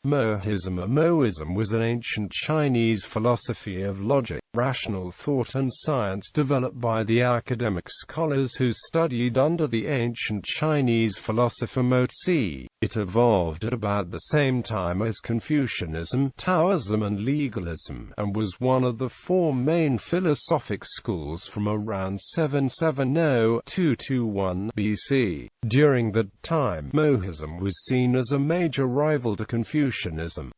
Mohism or Moism was an ancient Chinese philosophy of logic, rational thought and science developed by the academic scholars who studied under the ancient Chinese philosopher Mozi. It evolved at about the same time as Confucianism, Taoism and Legalism, and was one of the four main philosophic schools from around 770–221 BC. During that time, Mohism was seen as a major rival to Confucianism.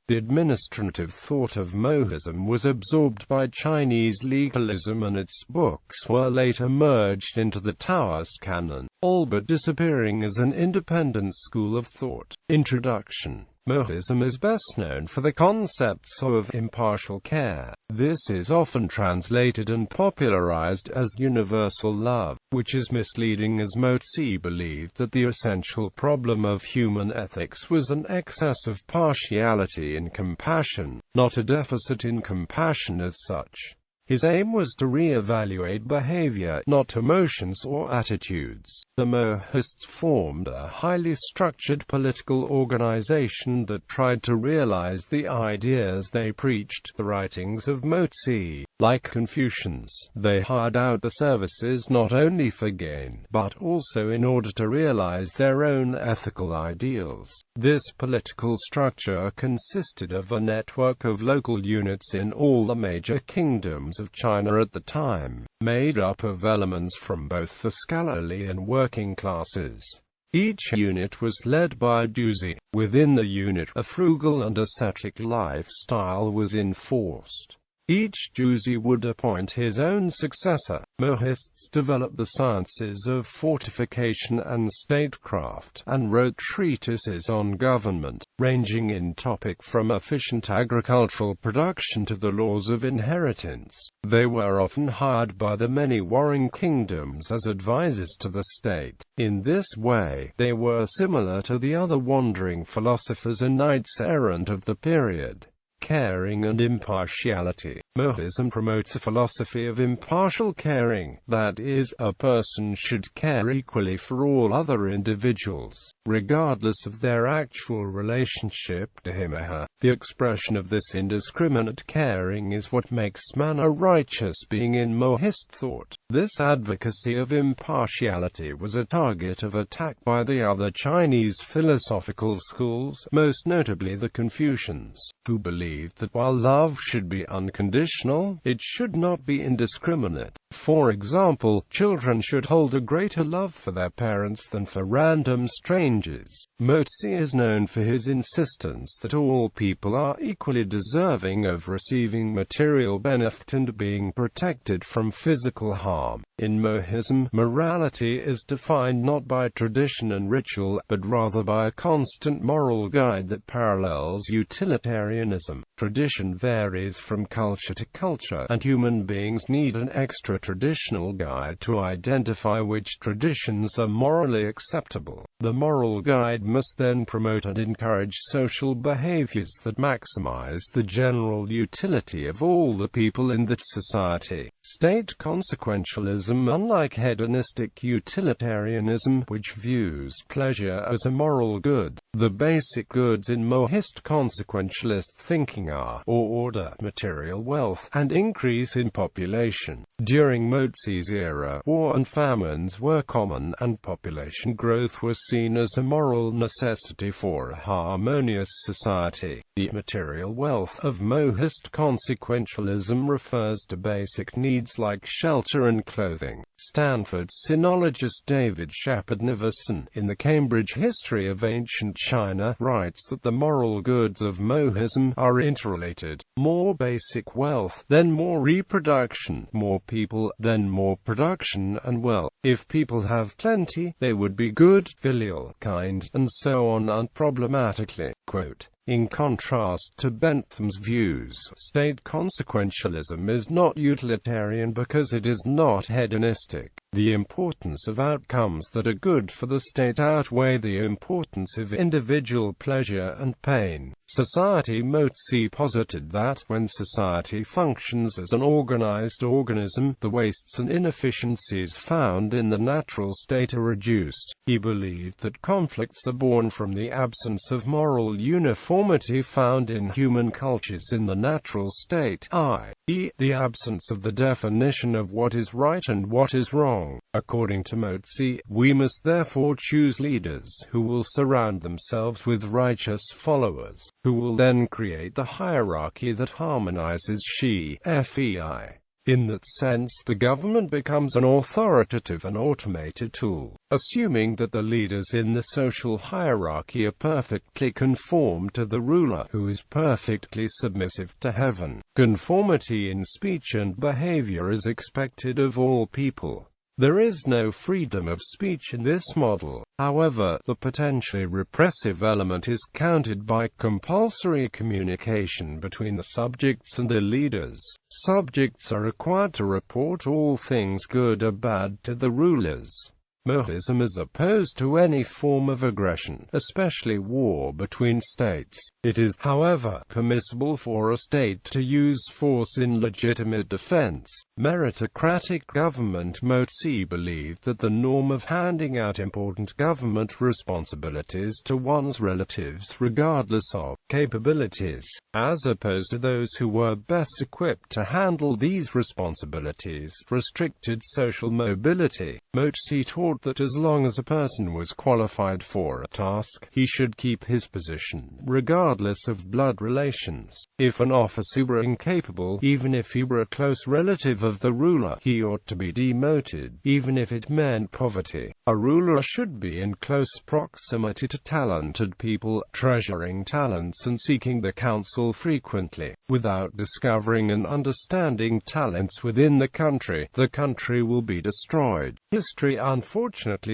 The administrative thought of Mohism was absorbed by Chinese legalism, and its books were later merged into the Taoist canon, all but disappearing as an independent school of thought. Introduction. Mohism is best known for the concepts of impartial care. This is often translated and popularized as universal love, which is misleading, as Mozi believed that the essential problem of human ethics was an excess of partiality in compassion, not a deficit in compassion as such. His aim was to re-evaluate behavior, not emotions or attitudes. The Mohists formed a highly structured political organization that tried to realize the ideas they preached. The writings of Mozi, like Confucians, they hired out the services not only for gain, but also in order to realize their own ethical ideals. This political structure consisted of a network of local units in all the major kingdoms of China at the time, made up of elements from both the scholarly and working classes. Each unit was led by a juzi. Within the unit, a frugal and ascetic lifestyle was enforced. Each juzi would appoint his own successor. Mohists developed the sciences of fortification and statecraft, and wrote treatises on government, ranging in topic from efficient agricultural production to the laws of inheritance. They were often hired by the many warring kingdoms as advisors to the state. In this way, they were similar to the other wandering philosophers and knights-errant of the period. Caring and impartiality. Mohism promotes a philosophy of impartial caring, that is, a person should care equally for all other individuals, regardless of their actual relationship to him or her. The expression of this indiscriminate caring is what makes man a righteous being in Mohist thought. This advocacy of impartiality was a target of attack by the other Chinese philosophical schools, most notably the Confucians, who believed that while love should be unconditional, it should not be indiscriminate. For example, children should hold a greater love for their parents than for random strangers. Mozi is known for his insistence that all people are equally deserving of receiving material benefit and being protected from physical harm. In Mohism, morality is defined not by tradition and ritual, but rather by a constant moral guide that parallels utilitarianism. Tradition varies from culture to culture, and human beings need an extra traditional guide to identify which traditions are morally acceptable. The moral guide must then promote and encourage social behaviors that maximize the general utility of all the people in that society. State consequentialism. Unlike hedonistic utilitarianism, which views pleasure as a moral good, the basic goods in Mohist consequentialist thinking are order, material wealth, and increase in population. During Mozi's era, war and famines were common, and population growth was seen as a moral necessity for a harmonious society. The material wealth of Mohist consequentialism refers to basic needs like shelter and clothing. Stanford sinologist David Shepard Neveson, in the Cambridge History of Ancient China, writes that the moral goods of Mohism are interrelated. More basic wealth, then more reproduction, more people, then more production and wealth. If people have plenty, they would be good, filial, kind, and so on unproblematically. Quote, in contrast to Bentham's views, state consequentialism is not utilitarian because it is not hedonistic. The importance of outcomes that are good for the state outweigh the importance of individual pleasure and pain. Society. Mozi posited that, when society functions as an organized organism, the wastes and inefficiencies found in the natural state are reduced. He believed that conflicts are born from the absence of moral fundamental uniformity found in human cultures in the natural state, i.e., the absence of the definition of what is right and what is wrong. According to Mozi, we must therefore choose leaders who will surround themselves with righteous followers, who will then create the hierarchy that harmonizes FEI. In that sense, the government becomes an authoritative and automated tool, assuming that the leaders in the social hierarchy are perfectly conformed to the ruler, who is perfectly submissive to heaven. Conformity in speech and behavior is expected of all people. There is no freedom of speech in this model. However, the potentially repressive element is countered by compulsory communication between the subjects and their leaders. Subjects are required to report all things good or bad to the rulers. Mohism is opposed to any form of aggression, especially war between states. It is, however, permissible for a state to use force in legitimate defense. Meritocratic government. Mozi believed that the norm of handing out important government responsibilities to one's relatives regardless of capabilities, as opposed to those who were best equipped to handle these responsibilities, restricted social mobility. Mozi taught that as long as a person was qualified for a task, he should keep his position, regardless of blood relations. If an officer were incapable, even if he were a close relative of the ruler, he ought to be demoted, even if it meant poverty. A ruler should be in close proximity to talented people, treasuring talents and seeking their counsel frequently. Without discovering and understanding talents within the country will be destroyed. History unfortunately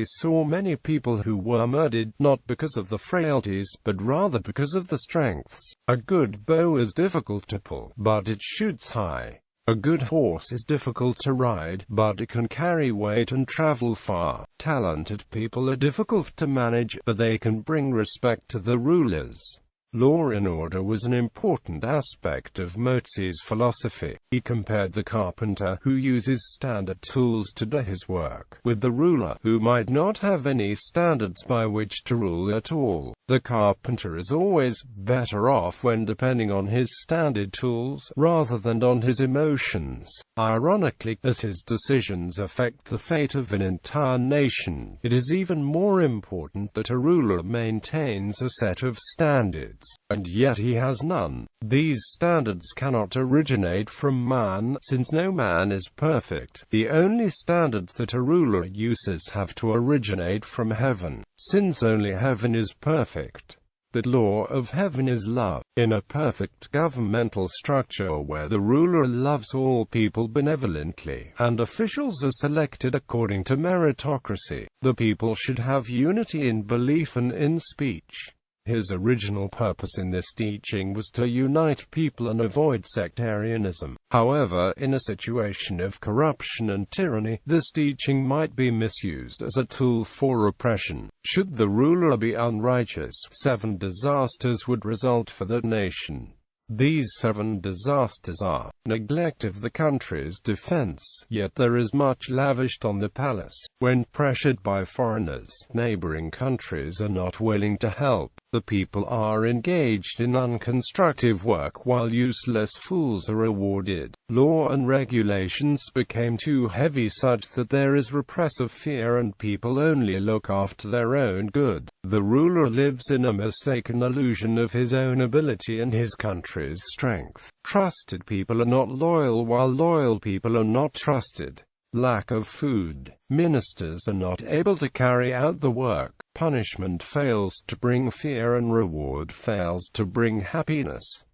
saw many people who were murdered, not because of the frailties, but rather because of the strengths. A good bow is difficult to pull, but it shoots high. A good horse is difficult to ride, but it can carry weight and travel far. Talented people are difficult to manage, but they can bring respect to the rulers. Law and order was an important aspect of Mozi's philosophy. He compared the carpenter, who uses standard tools to do his work, with the ruler, who might not have any standards by which to rule at all. The carpenter is always better off when depending on his standard tools, rather than on his emotions. Ironically, as his decisions affect the fate of an entire nation, it is even more important that a ruler maintains a set of standards. And yet he has none. These standards cannot originate from man, since no man is perfect. The only standards that a ruler uses have to originate from heaven, since only heaven is perfect. The law of heaven is love. In a perfect governmental structure where the ruler loves all people benevolently, and officials are selected according to meritocracy, the people should have unity in belief and in speech. His original purpose in this teaching was to unite people and avoid sectarianism. However, in a situation of corruption and tyranny, this teaching might be misused as a tool for oppression. Should the ruler be unrighteous, 7 disasters would result for the nation. These 7 disasters are: neglect of the country's defense, yet there is much lavished on the palace. When pressured by foreigners, neighboring countries are not willing to help. The people are engaged in unconstructive work while useless fools are rewarded. Law and regulations became too heavy such that there is repressive fear and people only look after their own good. The ruler lives in a mistaken illusion of his own ability and his country's strength. Trusted people are not loyal while loyal people are not trusted. Lack of food. Ministers are not able to carry out the work. Punishment fails to bring fear and reward fails to bring happiness.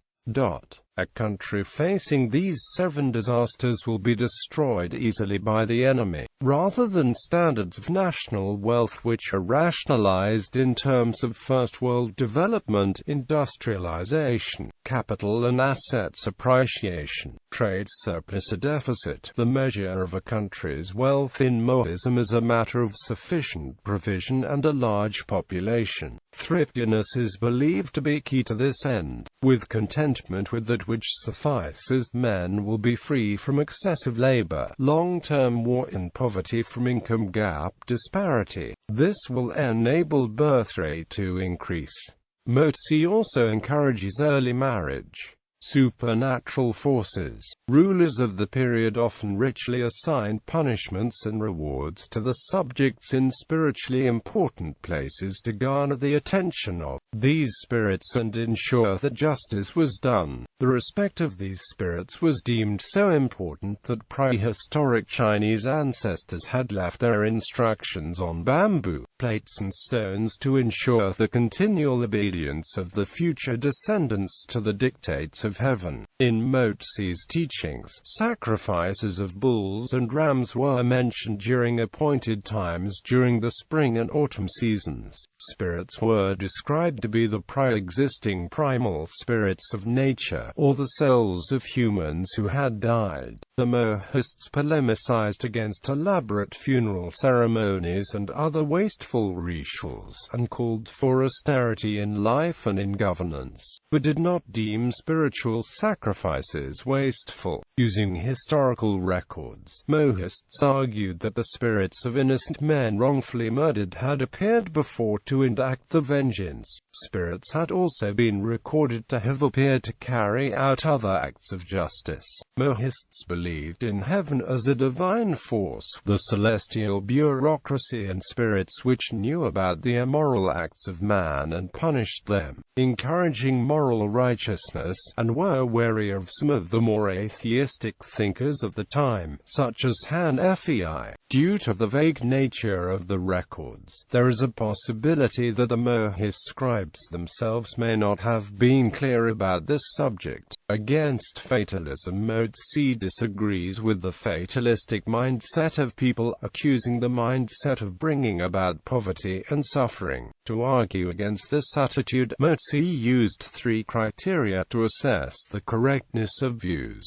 A country facing these 7 disasters will be destroyed easily by the enemy, rather than standards of national wealth which are rationalized in terms of first world development, industrialization, capital and assets appreciation, trade surplus or deficit. The measure of a country's wealth in Mohism is a matter of sufficient provision and a large population. Thriftiness is believed to be key to this end. With contentment with that which suffices, men will be free from excessive labor, long-term war and poverty from income gap disparity. This will enable birth rate to increase. Mozi also encourages early marriage. Supernatural forces. Rulers of the period often ritually assigned punishments and rewards to the subjects in spiritually important places to garner the attention of these spirits and ensure that justice was done. The respect of these spirits was deemed so important that prehistoric Chinese ancestors had left their instructions on bamboo plates and stones to ensure the continual obedience of the future descendants to the dictates of heaven. In Mozi's teachings, sacrifices of bulls and rams were mentioned during appointed times during the spring and autumn seasons. Spirits were described to be the pre-existing primal spirits of nature, or the souls of humans who had died. The Mohists polemicized against elaborate funeral ceremonies and other wasteful rituals, and called for austerity in life and in governance, but did not deem spiritual sacrifices wasteful. Using historical records, Mohists argued that the spirits of innocent men wrongfully murdered had appeared before to enact the vengeance. Spirits had also been recorded to have appeared to carry out other acts of justice. Mohists believed in heaven as a divine force, the celestial bureaucracy, and spirits which knew about the immoral acts of man and punished them, encouraging moral righteousness, and were wary of some of the more atheistic thinkers of the time, such as Han Fei. Due to the vague nature of the records, there is a possibility that the Mohist scribes themselves may not have been clear about this subject. Against fatalism, Mozi disagrees with the fatalistic mindset of people, accusing the mindset of bringing about poverty and suffering. To argue against this attitude, Mozi used three criteria to assess the correctness of views.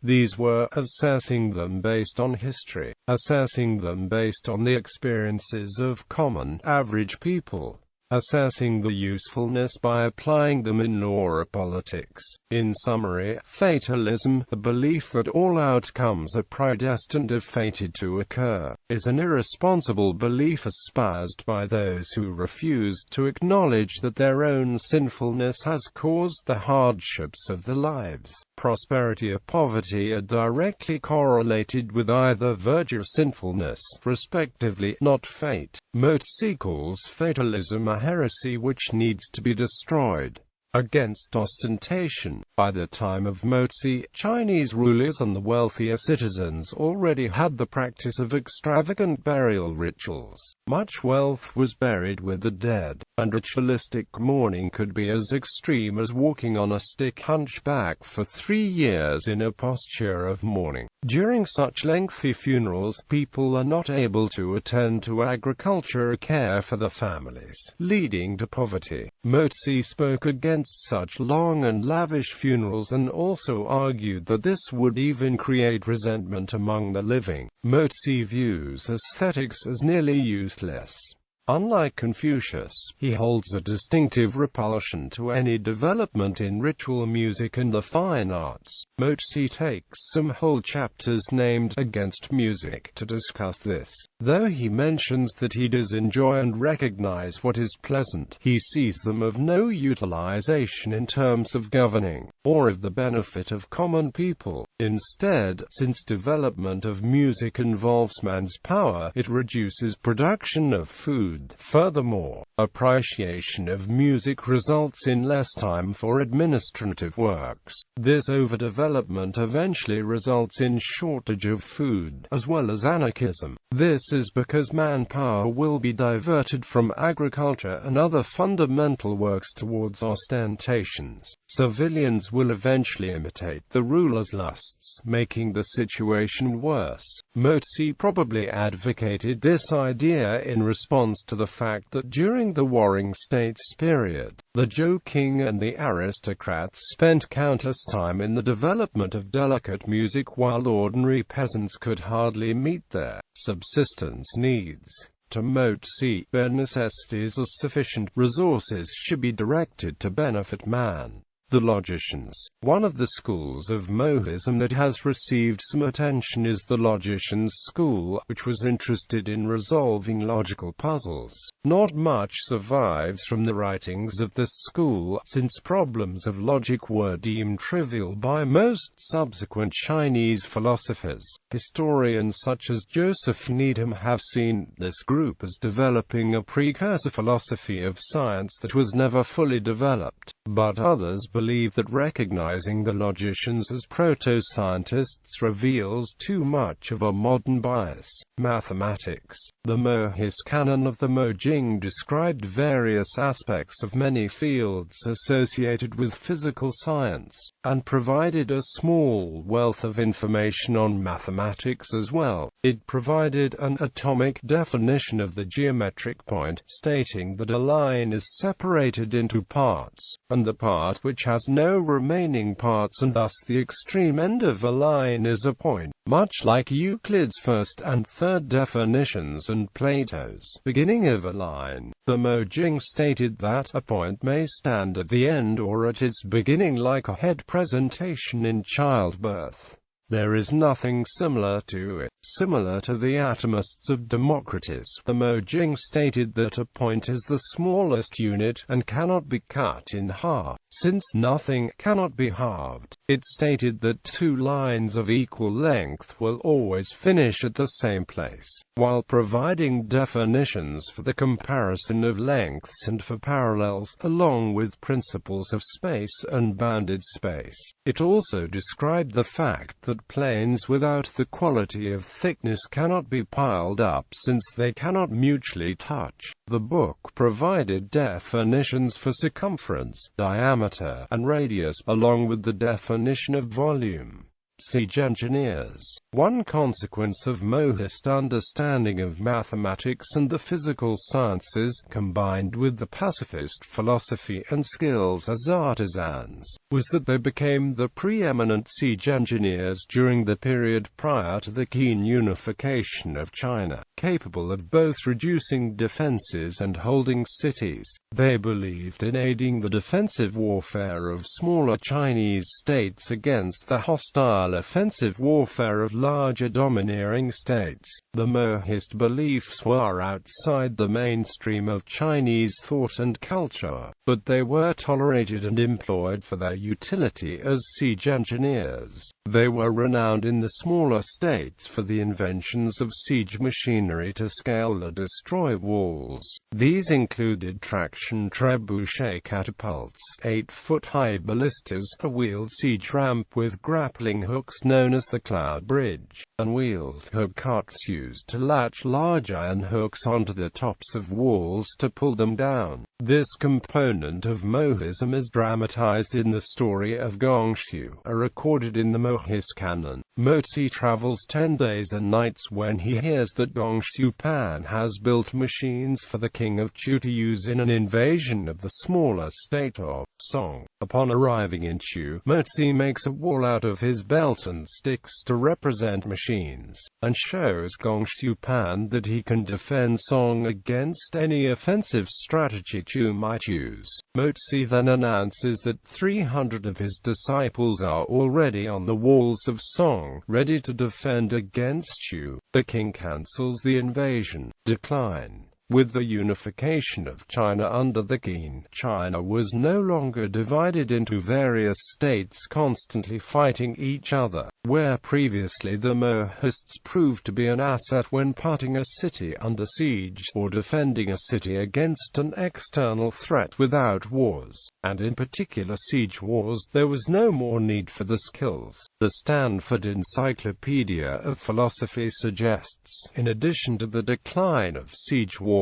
These were: assessing them based on history, assessing them based on the experiences of common, average people, assessing the usefulness by applying them in law or politics. In summary, fatalism, the belief that all outcomes are predestined or fated to occur, is an irresponsible belief espoused by those who refuse to acknowledge that their own sinfulness has caused the hardships of their lives. Prosperity or poverty are directly correlated with either virtue or sinfulness, respectively, not fate. Mozi calls fatalism a heresy which needs to be destroyed. Against ostentation. By the time of Mozi, Chinese rulers and the wealthier citizens already had the practice of extravagant burial rituals. Much wealth was buried with the dead, and ritualistic mourning could be as extreme as walking on a stick hunchback for 3 years in a posture of mourning. During such lengthy funerals, people are not able to attend to agriculture or care for the families, leading to poverty. Mozi spoke against such long and lavish funerals and also argued that this would even create resentment among the living. Mozi views aesthetics as nearly useless. Unlike Confucius, he holds a distinctive repulsion to any development in ritual music and the fine arts. Mozi takes some whole chapters named "Against Music" to discuss this. Though he mentions that he does enjoy and recognize what is pleasant, he sees them of no utilization in terms of governing, or of the benefit of common people. Instead, since development of music involves man's power, it reduces production of food. Furthermore, appreciation of music results in less time for administrative works. This overdevelopment eventually results in shortage of food, as well as anarchism. This is because manpower will be diverted from agriculture and other fundamental works towards ostentations. Civilians will eventually imitate the ruler's lusts, making the situation worse. Mozi probably advocated this idea in response to the fact that during the Warring States period, the Zhou king and the aristocrats spent countless time in the development of delicate music while ordinary peasants could hardly meet their subsistence needs. To Mozi, where necessities are sufficient, resources should be directed to benefit man. The Logicians. One of the schools of Mohism that has received some attention is the Logicians school, which was interested in resolving logical puzzles. Not much survives from the writings of this school, since problems of logic were deemed trivial by most subsequent Chinese philosophers. Historians such as Joseph Needham have seen this group as developing a precursor philosophy of science that was never fully developed. But others believe that recognizing the logicians as proto-scientists reveals too much of a modern bias. Mathematics. The Mohist canon of the Mojing described various aspects of many fields associated with physical science, and provided a small wealth of information on mathematics as well. It provided an atomic definition of the geometric point, stating that a line is separated into parts, and the part which has no remaining parts, and thus the extreme end of a line is a point, much like Euclid's first and third definitions and Plato's beginning of a line. The Mojing stated that a point may stand at the end or at its beginning, like a head presentation in childbirth. There is nothing similar to it. Similar to the atomists of Democritus, the Mojing stated that a point is the smallest unit and cannot be cut in half. Since nothing cannot be halved, it stated that two lines of equal length will always finish at the same place. While providing definitions for the comparison of lengths and for parallels, along with principles of space and bounded space, it also described the fact that planes without the quality of thickness cannot be piled up since they cannot mutually touch. The book provided definitions for circumference, diameter, and radius, along with the definition of volume. Siege engineers. One consequence of Mohist understanding of mathematics and the physical sciences, combined with the pacifist philosophy and skills as artisans, was that they became the preeminent siege engineers during the period prior to the Qin unification of China, capable of both reducing defenses and holding cities. They believed in aiding the defensive warfare of smaller Chinese states against the hostile offensive warfare of larger domineering states. The Mohist beliefs were outside the mainstream of Chinese thought and culture, but they were tolerated and employed for their utility as siege engineers. They were renowned in the smaller states for the inventions of siege machinery to scale or destroy walls. These included traction trebuchet catapults, 8-foot-high ballistas, a wheeled siege ramp with grappling hooks known as the Cloud Bridge, and wheeled hook carts used to latch large iron hooks onto the tops of walls to pull them down. This component of Mohism is dramatized in the story of Gongxiu, recorded in the Mohist canon. Mozi travels 10 days and nights when he hears that Gongxiu Pan has built machines for the king of Chu to use in an invasion of the smaller state of Song. Upon arriving in Chu, Mozi makes a wall out of his belt and sticks to represent machines, and shows Gongxiu Pan that he can defend Song against any offensive strategy Chu might use. Mozi then announces that 300 of his disciples are already on the walls of Song, ready to defend against Chu. The king cancels the invasion. Decline. With the unification of China under the Qin, China was no longer divided into various states constantly fighting each other, where previously the Mohists proved to be an asset when putting a city under siege, or defending a city against an external threat without wars, and in particular siege wars. There was no more need for the skills. The Stanford Encyclopedia of Philosophy suggests, in addition to the decline of siege warfare,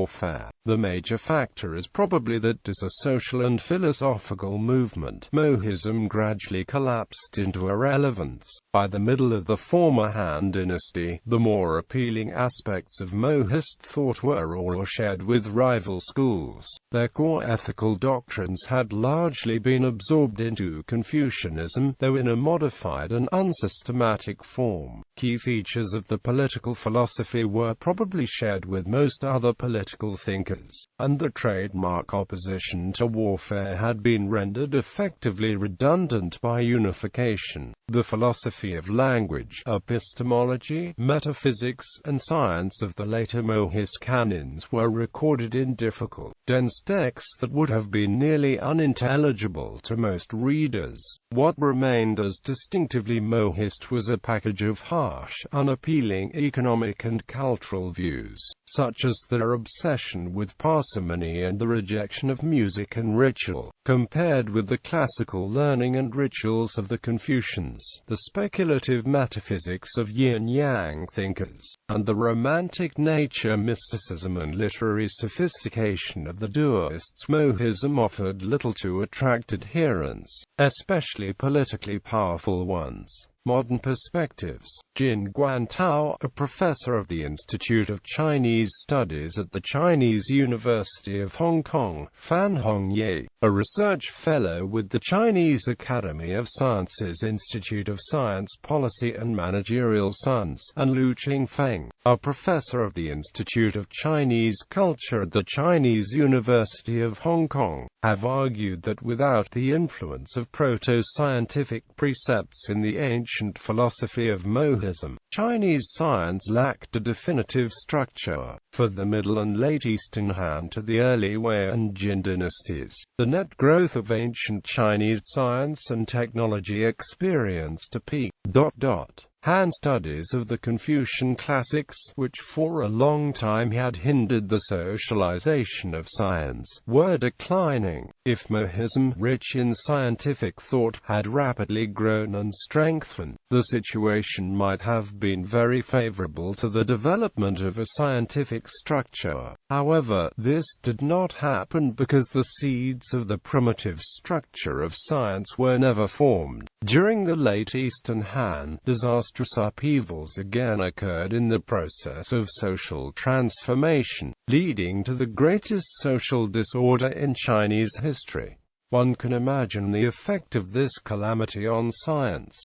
the major factor is probably that as a social and philosophical movement, Mohism gradually collapsed into irrelevance. By the middle of the former Han Dynasty, the more appealing aspects of Mohist thought were all shared with rival schools. Their core ethical doctrines had largely been absorbed into Confucianism, though in a modified and unsystematic form. Key features of the political philosophy were probably shared with most other political thinkers thinkers, and the trademark opposition to warfare had been rendered effectively redundant by unification. The philosophy of language, epistemology, metaphysics, and science of the later Mohist canons were recorded in difficult, dense texts that would have been nearly unintelligible to most readers. What remained as distinctively Mohist was a package of harsh, unappealing economic and cultural views, such as their obsession with parsimony and the rejection of music and ritual, compared with the classical learning and rituals of the Confucians, the speculative metaphysics of yin-yang thinkers, and the romantic nature, mysticism and literary sophistication of the Taoists. Mohism offered little to attract adherents, especially politically powerful ones. Modern perspectives. Jin Guantao, a professor of the Institute of Chinese Studies at the Chinese University of Hong Kong; Fan Hongye, a research fellow with the Chinese Academy of Sciences Institute of Science Policy and Managerial Science; and Lu Qingfeng, a professor of the Institute of Chinese Culture at the Chinese University of Hong Kong, have argued that without the influence of proto-scientific precepts in the ancient philosophy of Mohism, Chinese science lacked a definitive structure. For the Middle and Late Eastern Han to the early Wei and Jin dynasties, the net growth of ancient Chinese science and technology experienced a peak. Han studies of the Confucian classics, which for a long time had hindered the socialization of science, were declining. If Mohism, rich in scientific thought, had rapidly grown and strengthened, the situation might have been very favorable to the development of a scientific structure. However, this did not happen because the seeds of the primitive structure of science were never formed. During the late Eastern Han, disastrous upheavals again occurred in the process of social transformation, leading to the greatest social disorder in Chinese history. One can imagine the effect of this calamity on science.